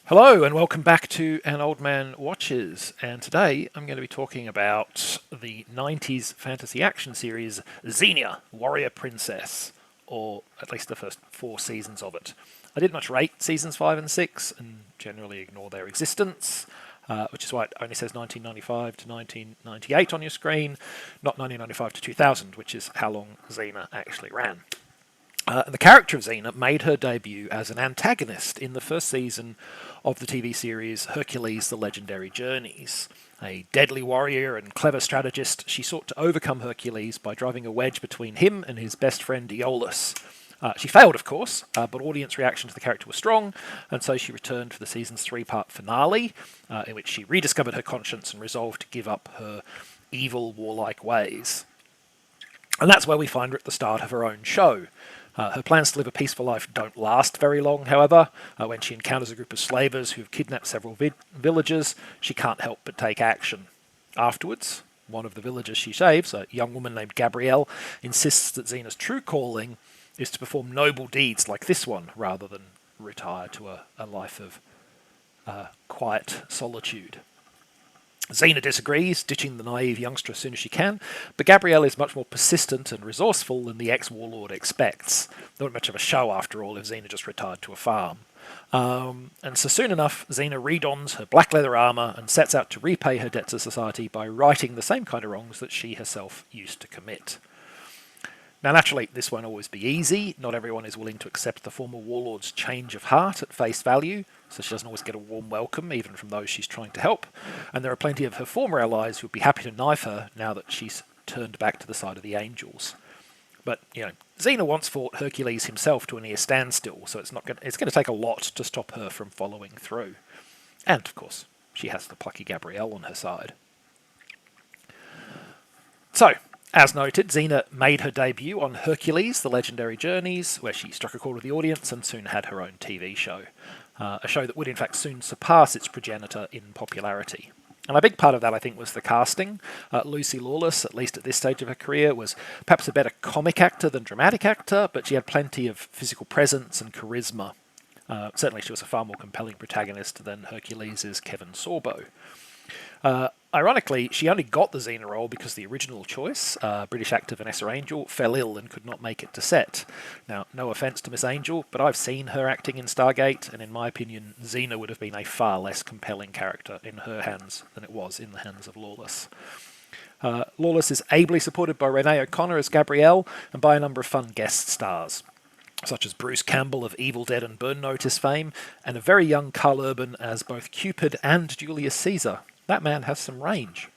Hello and welcome back to An Old Man Watches, and today I'm going to be talking about the 90s fantasy action series Xena, Warrior Princess, or at least the first 4 seasons of it. I didn't much rate seasons 5 and 6 and generally ignore their existence, which is why it only says 1995 to 1998 on your screen, not 1995 to 2000, which is how long Xena actually ran. The character of Xena made her debut as an antagonist in the first season of the TV series Hercules: The Legendary Journeys. A deadly warrior and clever strategist, she sought to overcome Hercules by driving a wedge between him and his best friend Aeolus. She failed, of course, but audience reaction to the character was strong, and so she returned for the season's 3-part finale, in which she rediscovered her conscience and resolved to give up her evil, warlike ways. And that's where we find her at the start of her own show. Her plans to live a peaceful life don't last very long, however. When she encounters a group of slavers who have kidnapped several villagers, she can't help but take action. Afterwards, one of the villagers she saves, a young woman named Gabrielle, insists that Xena's true calling is to perform noble deeds like this one, rather than retire to a life of quiet solitude. Xena disagrees, ditching the naive youngster as soon as she can, but Gabrielle is much more persistent and resourceful than the ex-warlord expects. Not much of a show, after all, if Xena just retired to a farm. And so soon enough, Xena redons her black leather armour and sets out to repay her debt to society by righting the same kind of wrongs that she herself used to commit. Now, naturally, this won't always be easy. Not everyone is willing to accept the former warlord's change of heart at face value, so she doesn't always get a warm welcome, even from those she's trying to help. And there are plenty of her former allies who would be happy to knife her now that she's turned back to the side of the angels. But, Xena once fought Hercules himself to a near standstill, so it's going to take a lot to stop her from following through. And, of course, she has the plucky Gabrielle on her side. So, as noted, Xena made her debut on Hercules: The Legendary Journeys, where she struck a chord with the audience and soon had her own TV show. A show that would in fact soon surpass its progenitor in popularity. And a big part of that, I think, was the casting. Lucy Lawless, at least at this stage of her career, was perhaps a better comic actor than dramatic actor, but she had plenty of physical presence and charisma. Certainly she was a far more compelling protagonist than Hercules' Kevin Sorbo. Ironically, she only got the Xena role because the original choice, British actor Vanessa Angel, fell ill and could not make it to set. Now, no offence to Miss Angel, but I've seen her acting in Stargate, and in my opinion, Xena would have been a far less compelling character in her hands than it was in the hands of Lawless. Lawless is ably supported by Renee O'Connor as Gabrielle, and by a number of fun guest stars, such as Bruce Campbell of Evil Dead and Burn Notice fame, and a very young Karl Urban as both Cupid and Julius Caesar. That man has some range.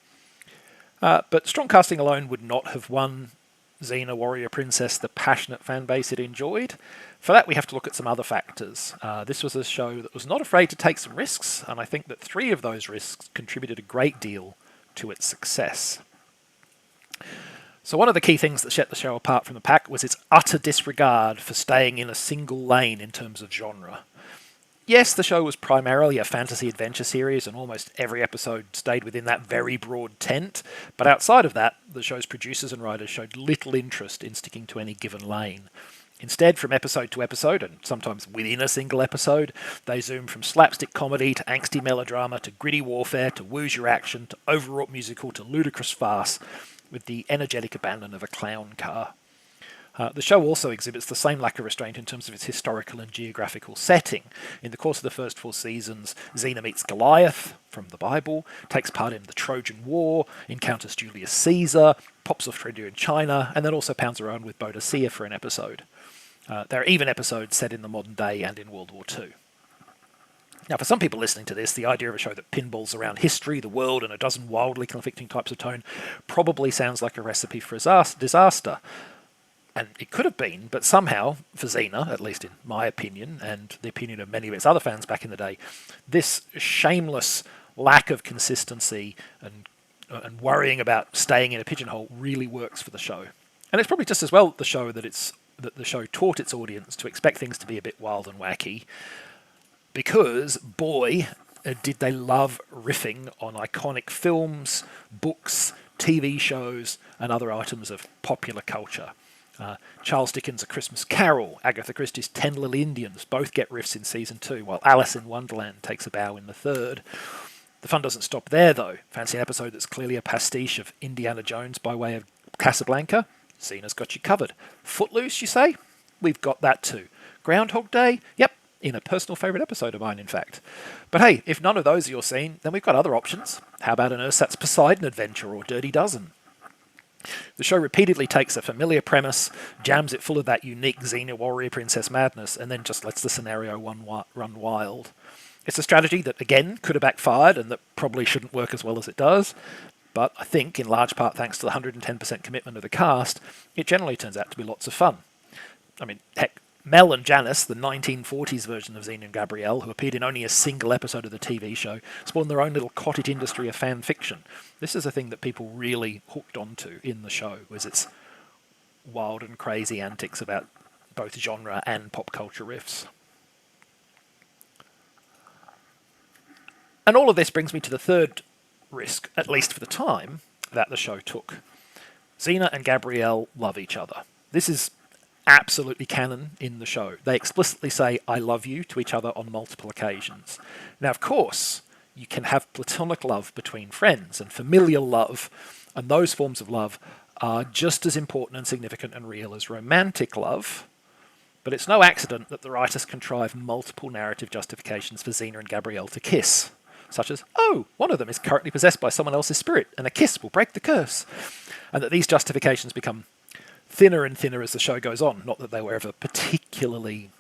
But strong casting alone would not have won Xena Warrior Princess the passionate fan base it enjoyed. For that, we have to look at some other factors. This was a show that was not afraid to take some risks, and I think that 3 of those risks contributed a great deal to its success. So one of the key things that set the show apart from the pack was its utter disregard for staying in a single lane in terms of genre. Yes, the show was primarily a fantasy adventure series, and almost every episode stayed within that very broad tent, but outside of that, the show's producers and writers showed little interest in sticking to any given lane. Instead, from episode to episode, and sometimes within a single episode, they zoom from slapstick comedy to angsty melodrama to gritty warfare to woosier action to overwrought musical to ludicrous farce, with the energetic abandon of a clown car. The show also exhibits the same lack of restraint in terms of its historical and geographical setting. In the course of the first 4 seasons, Xena meets Goliath from the Bible, takes part in the Trojan War, encounters Julius Caesar, pops off trivia in China, and then also pounds around with Boadicea for an episode. There are even episodes set in the modern day and in World War II. Now, for some people listening to this, the idea of a show that pinballs around history, the world, and a dozen wildly conflicting types of tone probably sounds like a recipe for disaster. And it could have been, but somehow, for Xena, at least in my opinion, and the opinion of many of its other fans back in the day, this shameless lack of consistency and worrying about staying in a pigeonhole really works for the show. And it's probably just as well the show that the show taught its audience to expect things to be a bit wild and wacky, because, boy, did they love riffing on iconic films, books, TV shows, and other items of popular culture. Charles Dickens' A Christmas Carol, Agatha Christie's 10 Little Indians, both get riffs in season 2, while Alice in Wonderland takes a bow in the third. The fun doesn't stop there, though. Fancy an episode that's clearly a pastiche of Indiana Jones by way of Casablanca? Xena's got you covered. Footloose, you say? We've got that too. Groundhog Day? Yep, in a personal favourite episode of mine, in fact. But hey, if none of those are your scene, then we've got other options. How about an Ersatz Poseidon adventure or Dirty Dozen? The show repeatedly takes a familiar premise, jams it full of that unique Xena warrior princess madness, and then just lets the scenario run wild. It's a strategy that, again, could have backfired and that probably shouldn't work as well as it does, but I think, in large part thanks to the 110% commitment of the cast, it generally turns out to be lots of fun. I mean, heck, Mel and Janice, the 1940s version of Xena and Gabrielle, who appeared in only a single episode of the TV show, spawned their own little cottage industry of fan fiction. This is a thing that people really hooked onto in the show, was its wild and crazy antics about both genre and pop culture riffs. And all of this brings me to the third risk, at least for the time, that the show took. Xena and Gabrielle love each other. This is absolutely canon in the show. They explicitly say, "I love you" to each other on multiple occasions. Now, of course, you can have platonic love between friends and familial love, and those forms of love are just as important and significant and real as romantic love, but it's no accident that the writers contrive multiple narrative justifications for Xena and Gabrielle to kiss, such as, oh, one of them is currently possessed by someone else's spirit, and a kiss will break the curse, and that these justifications become thinner and thinner as the show goes on. Not that they were ever particularly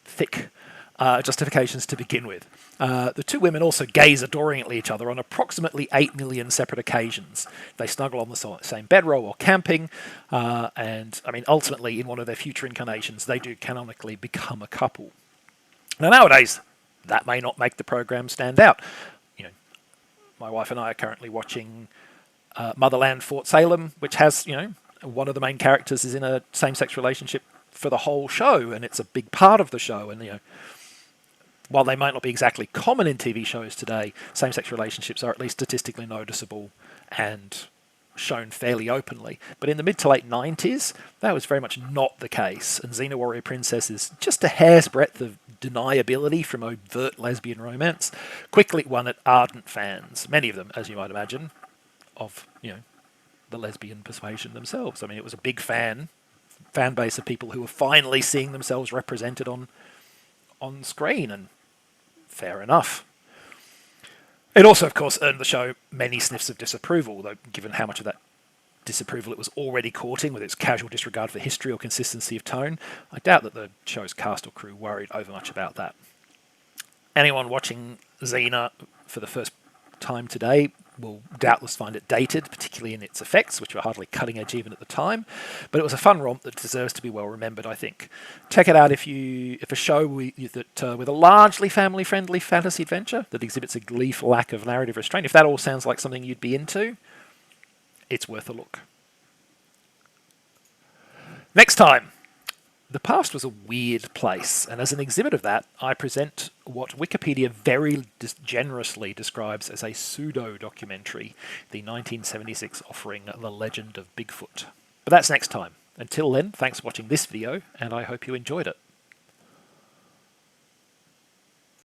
thick justifications to begin with. The two women also gaze adoringly at each other on approximately 8 million separate occasions. They snuggle on the same bedroll or camping, and I mean, ultimately, in one of their future incarnations, they do canonically become a couple. Now, nowadays, that may not make the program stand out. You know, my wife and I are currently watching Motherland Fort Salem, which has, you know, one of the main characters is in a same-sex relationship for the whole show, and it's a big part of the show. And, you know, while they might not be exactly common in TV shows today, same-sex relationships are at least statistically noticeable and shown fairly openly. But in the mid to late 90s, that was very much not the case, and Xena Warrior Princess is just a hair's breadth of deniability from overt lesbian romance quickly won at ardent fans, many of them, as you might imagine, of, you know, the lesbian persuasion themselves. I mean, it was a big fan base of people who were finally seeing themselves represented on screen, and fair enough. It also, of course, earned the show many sniffs of disapproval, though given how much of that disapproval it was already courting with its casual disregard for history or consistency of tone, I doubt that the show's cast or crew worried overmuch about that. Anyone watching Xena for the first time today will doubtless find it dated, particularly in its effects, which were hardly cutting edge even at the time. But it was a fun romp that deserves to be well remembered, I think. Check it out if a show with a largely family-friendly fantasy adventure that exhibits a gleeful lack of narrative restraint, if that all sounds like something you'd be into, it's worth a look. Next time. The past was a weird place, and as an exhibit of that, I present what Wikipedia very generously describes as a pseudo-documentary, the 1976 offering The Legend of Bigfoot. But that's next time. Until then, thanks for watching this video, and I hope you enjoyed it.